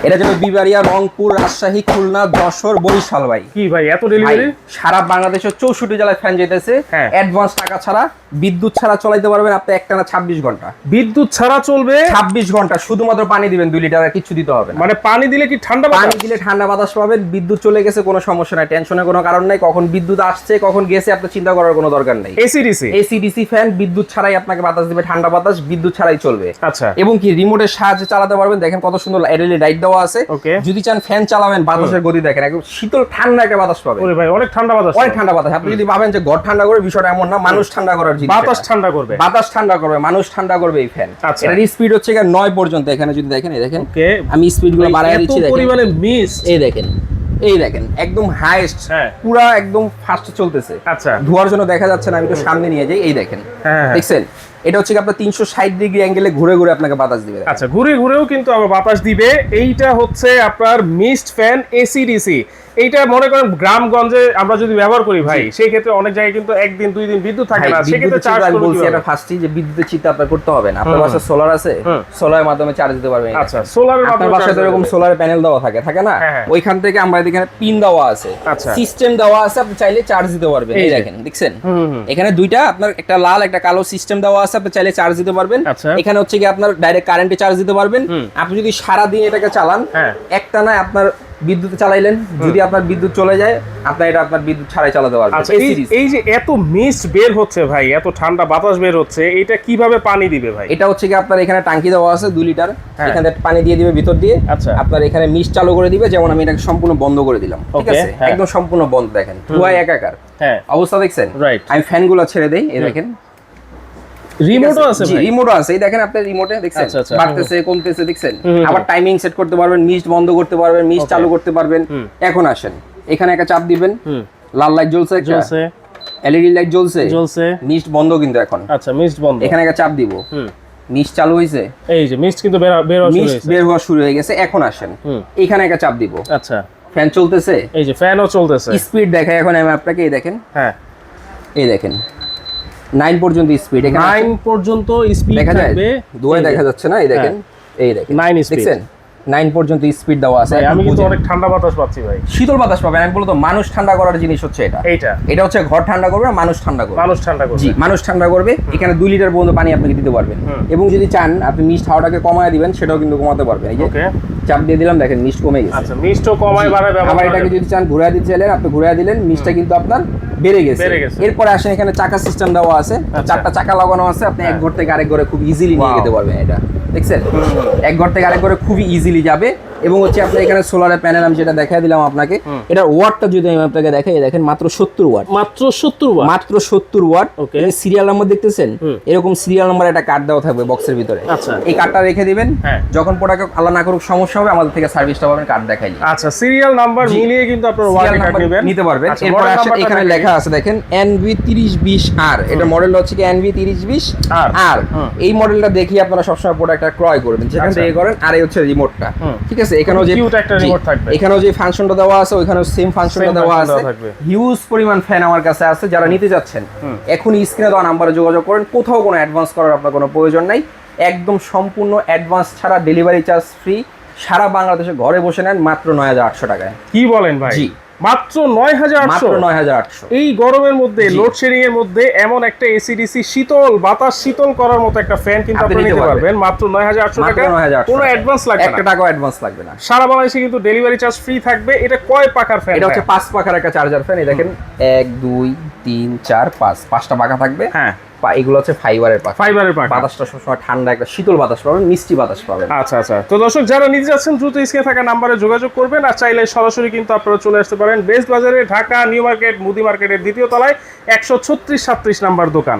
এটা যাবে বিবাড়িয়া, রংপুর, রাজশাহী, খুলনা, যশোর, বরিশাল ভাই। কি ভাই এত ডেলিভারি? সারা বাংলাদেশের 64 জেলায় ফ্যান যেতেছে। অ্যাডভান্স টাকা ছাড়া, বিদ্যুৎ ছাড়া চালাতে পারবেন আপনি একটানা 26 ঘন্টা। বিদ্যুৎ ছাড়া চলবে 26 ঘন্টা, শুধুমাত্র পানি দিবেন 2 লিটার, আর কিছু দিতে হবে না। মানে পানি দিলে কি ঠান্ডা বাতাস? পানি দিলে ঠান্ডা বাতাস পাবেন। বিদ্যুৎ চলে গেছে কোনো সমস্যা নাই, টেনশনের কোনো কারণ নাই। কখন বিদ্যুৎ আসছে কখন গেছে আপনি চিন্তা করার কোনো দরকার নাই। এসি ডিসি ফ্যান বিদ্যুৎ ছাড়াই আপনাকে বাতাস দিবে, ঠান্ডা বাতাস বিদ্যুৎ ছাড়াই চলবে। আচ্ছা, এবং কি রিমোটের সাহায্যে চালাতে পারবেন। দেখেন কত সুন্দর এলইডি লাইট দেওয়া আছে। যদি চান ফ্যান চালাবেন, বাতাসের গতি দেখেন, একদম শীতল ঠান্ডা একটা বাতাস পাবেন। ওরে ভাই অনেক ঠান্ডা বাতাস, অনেক ঠান্ডা বাতাস। আপনি যদি ভাবেন যে ঘর ঠান্ডা করে, বিষয়টা এমন না। মানুষ ঠান্ডা করার জিনিস, বাতাস ঠান্ডা করবে, বাতাস ঠান্ডা করবে, মানুষ ঠান্ডা করবে এই ফ্যান। এর স্পিড হচ্ছে 9 পর্যন্ত। এখানে যদি দেখেন, এই দেখেন আমি স্পিড গুলো বাড়ায় দিচ্ছি, দেখেন পরিমাণে মিস্ট, এই দেখেন একদম হাইয়েস্ট, পুরো একদম ফাস্ট চলতেছে। আচ্ছা, ধোয়ার জন্য দেখা যাচ্ছে না, আমি একটু সামনে নিয়ে যাই। এই দেখেন, দেখছেন এটা হচ্ছে আপনার 360 ডিগ্রি অ্যাঙ্গেলে ঘুরে ঘুরে আপনাকে বাতাস দিবে। আচ্ছা, ঘুরে ঘুরেও কিন্তু আবার বাতাস দিবে। এইটা হচ্ছে আপনার মিস্ট ফ্যান এসি ডিসি। এইটা মনে করেন গ্রামগঞ্জে আমরা যদি ব্যবহার করি ভাই, সেই ক্ষেত্রে অনেক জায়গায় কিন্তু একদিন দুই দিন বিদ্যুৎ থাকে না, সেই ক্ষেত্রে চার্জ করতে বলছি। এটা ফার্স্টই যে বিদ্যুতের চিন্তা আপনার করতে হবে না। আপনার বাসায় সোলার আছে, সোলারের মাধ্যমে চার্জ দিতে পারবেন। আচ্ছা, সোলারের মাধ্যমে আপনার বাসায় এরকম সোলার প্যানেল দেওয়া থাকে না? ওইখান থেকে আমরা এখানে পিন দেওয়া আছে, সিস্টেম দেওয়া আছে, আপনি চাইলে চার্জ দিতে পারবেন। এই দেখেন, দেখছেন এখানে দুইটা, আপনার একটা লাল একটা কালো সিস্টেম দেওয়া আছে, আপনি চাইলে চার্জ দিতে পারবেন। এখানে হচ্ছে কি আপনার ডাইরেক্ট কারেন্টে চার্জ দিতে পারবেন। আপনি যদি সারা দিন এটাকে চালান, একটানা আপনার বিদ্যুৎ চালাইলেন, যদি আপনার বিদ্যুৎ চলে যায় আপনি এটা আপনার বিদ্যুৎ ছাড়াই চালাতে পারবেন। আচ্ছা, এই যে এত মিস্ট বের হচ্ছে ভাই, এত ঠান্ডা বাতাস বের হচ্ছে, এটা কিভাবে পানি দিবে ভাই? এটা হচ্ছে কি আপনার এখানে ট্যাঙ্কি দেওয়া আছে 2 লিটার, এখানে পানি দিয়ে দিবে ভিতর দিয়ে। আচ্ছা, আপনার এখানে মিস্ট চালু করে দিবে। যেমন আমি এটাকে সম্পূর্ণ বন্ধ করে দিলাম, ঠিক আছে? একদম সম্পূর্ণ বন্ধ। দেখেন ধোঁয়া একাকার অবস্থা, দেখছেন? আমি ফ্যানগুলো ছেড়ে দেই, এই দেখেন রিমোটও আছে ভাই, রিমোটও আছে। এই দেখেন আপনার রিমোটে দেখছেন বাড়তেছে কমতেছে, দেখছেন? আবার টাইমিং সেট করতে পারবেন, মিস্ট বন্ধ করতে পারবেন, মিস্ট চালু করতে পারবেন। এখন আসেন, এখানে একটা চাপ দিবেন, লাল লাইট জ্বলছে, এলইডি লাইট জ্বলছে, মিস্ট বন্ধ কিন্তু এখন। আচ্ছা, মিস্ট বন্ধ। এখানে একটা চাপ দিব, মিস্ট চালু হইছে, এই যে মিস্ট কিন্তু বের হওয়া শুরু হয়ে গেছে। এখন আসেন, এখানে একটা চাপ দিব। আচ্ছা, ফ্যান চলতেছে, এই যে ফ্যানও চলতেছে। স্পিড দেখাই এখন আমি আপনাকে, এই দেখেন, এই দেখেন 9 পর্যন্ত স্পিড। এখানে 9 পর্যন্ত স্পিড দেখা যায়, থাকবে। দূরে দেখা যাচ্ছে না? এই দেখেন, এই দেখেন 9 স্পিড, দেখছেন 9 পর্যন্ত স্পিড দেওয়া আছে। আমি কিন্তু অনেক ঠান্ডা বাতাস পাচ্ছি ভাই, শীতল বাতাস পাবেন। আমি বলতো মানুষ ঠান্ডা করার জিনিস হচ্ছে এটা। এটা হচ্ছে ঘর ঠান্ডা করবে, মানুষ ঠান্ডা করবে। জি, মানুষ ঠান্ডা করবে। এখানে 2 লিটার পর্যন্ত পানি আপনি দিতে পারবেন। এবং যদি চান আপনি মিস্ট হাওয়াটাকে কমায় দিবেন, সেটাও কিন্তু কমাতে পারবেন। এই যে চাপ দিয়ে দিলাম, দেখেন মিস্ট কমে গেছে। আচ্ছা, মিস্টও কমায় বাড়ায় ব্যবহার। আবার এটাকে যদি চান ঘুরিয়ে দিতে চাইলেন, আপনি ঘুরিয়ে দিলেন, মিস্টটা কিন্তু আপনার বেড়ে গেছে। এরপরে আসেন, এখানে চাকা সিস্টেম দেওয়া আছে, 4টা চাকা লাগানো আছে। আপনি এক ঘর থেকে আরেক ঘরে খুব ইজিলি নিয়ে যেতে পারবেন। এটা দেখছেন, এক ঘর থেকে আরেক ঘরে খুবই ইজিলি যাবে। এবং হচ্ছে আপনার এখানে সোলারের প্যানেল আমি যেটা দেখাই দিলাম আপনাকে, এটার ওয়াটটা যদি আমি আপনাকে দেখাই, দেখেন মাত্র 70 ওয়াট, মাত্র 70 ওয়াট, মাত্র 70 ওয়াট। সিরিয়াল নাম্বার দেখতেছেন, এরকম সিরিয়াল নাম্বার একটা কার্ড দেওয়া থাকবে বক্সের ভিতরে। এই কার্ডটা রেখে দিবেন, যখন প্রোডাক্ট আল্লাহ না করুক সমস্যা হবে, আমাদের থেকে সার্ভিসটা পাবেন কার্ড দেখাই। আচ্ছা, সিরিয়াল নাম্বার মিলিয়ে কিন্তু আপনারা ওয়ারেন্টি কার্ড নিতে পারবেন। এরপর এখানে লেখা আছে, দেখেন NV3020R, এটা মডেল হচ্ছে কি NV3020R। এই মডেলটা দেখি আপনারা সবসময় প্রোডাক্টটা ক্রয় করবেন, যেখান থেকে করেন। আর এই হচ্ছে রিমোটটা, ঠিক আছে? এখানেও যে এখানেও যে ফাংশনটা দেওয়া আছে, ওইখানেও সেম ফাংশনটা দেওয়া আছে। হিউজ পরিমাণ ফ্যান আমার কাছে আছে। যারা নিতে যাচ্ছেন এখনই স্ক্রিনে দেওয়া নাম্বারে যোগাযোগ করেন। কোথাও কোনো অ্যাডভান্স করার আপনার কোনো প্রয়োজন নাই। একদম সম্পূর্ণ অ্যাডভান্স ছাড়া, ডেলিভারি চার্জ ফ্রি। সারা বাংলাদেশে ঘরে বসে নেন মাত্র 9800 টাকায়। কি বলেন ভাই? জি, মাত্র 9800। এই গরমের মধ্যে, লোডশেডিং এর মধ্যে এমন একটা এসিডিসি শীতল বাতাস শীতল করার মতো একটা ফ্যান কিন্তু আপনি নিতে পারবেন মাত্র 9800 টাকা। কোনো অ্যাডভান্স লাগবে না, 1 টাকাও অ্যাডভান্স লাগবে না। সারা বাংলাদেশে কিন্তু ডেলিভারি চার্জ ফ্রি থাকবে। এটা কয় পাখার ফ্যান? এটা হচ্ছে 5 পাখার একটা চার্জার ফ্যান। এই দেখেন 1 2 3 4 5টা পাখা থাকবে। এগুলো হচ্ছে ফাইবারের পাখা। বাতাসটা সবসময় ঠান্ডা, একটা শীতল বাতাস পাবেন, মিষ্টি বাতাস পাবেন। আচ্ছা আচ্ছা, তো দর্শক যারা নিতে যাচ্ছেন দ্রুত স্ক্রিনে থাকা নাম্বারে যোগাযোগ করবেন। আর চাইলে সরাসরি কিন্তু আপনারা চলে আসতে পারেন বেস্ট বাজারে, ঢাকা নিউ মার্কেট মুদি মার্কেটের 2য় তলায় 136-37 নাম্বার দোকান।